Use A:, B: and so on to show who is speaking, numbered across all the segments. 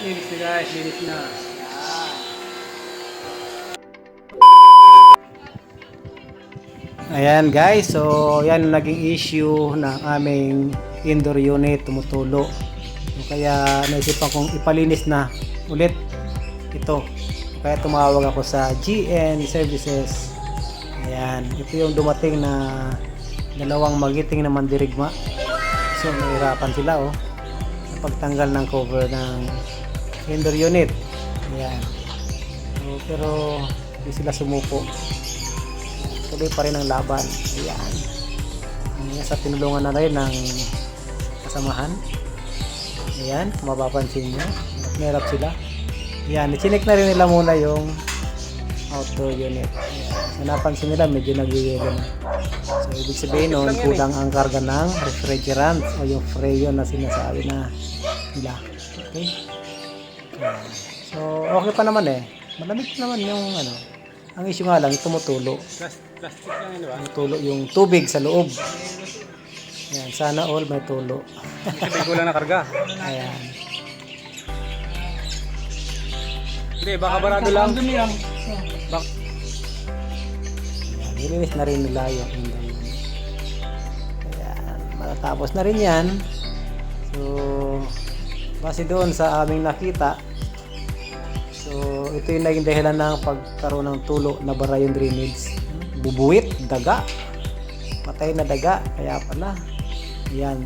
A: Linis na guys, linis na. Ayan guys, so yan naging issue ng aming indoor unit, tumutulo. So, kaya naisipan kong ipalinis na ulit ito. Kaya tumawag ako sa GN Services. Ayan, ito yung dumating na dalawang magiting na mandirigma. So nahirapan sila sa pagtanggal ng cover ng indoor unit. Ayan. So, pero hindi sila sumuko. Tuloy pa rin ang laban. Ayan. Sa tinulungan na rin ng kasamahan. Ayan, kung mapapansin nyo. Merap sila. Ayan, ichinik na rin nila muna yung outdoor unit. Ayan. So napansin nila medyo nag-yelo na. So ibig sabihin nun, kulang ang karga ng refrigerant o yung freon na sinasabi na nila. Okay? Ayan. So okay pa naman Malamig pa naman yung ang issue nga lang, tumutulo.
B: Plastic lang yun, ba?
A: Tumutulo yung tubig sa loob. Ayan, sana all may tulo.
B: Sabi ko lang na karga.
A: Ayan.
B: Hindi, baka barado lang. Bak
A: Ayan, nilinis na rin nila yung indoor unit. Ayan, matatapos na rin yan. So, base doon sa aming nakita, so ito yung naging dahilan ng pagkaroon ng tulo na bara yung drainage. Bubuwit, daga. Patay na daga, kaya pala. Ayan,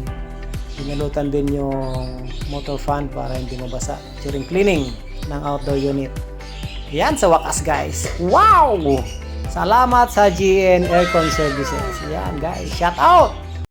A: pinalutan din yung motor fan para hindi mabasa during cleaning ng outdoor unit. Ayan, sa wakas guys. Wow! Salamat sa GN Aircon Services. Ayan guys, shout out!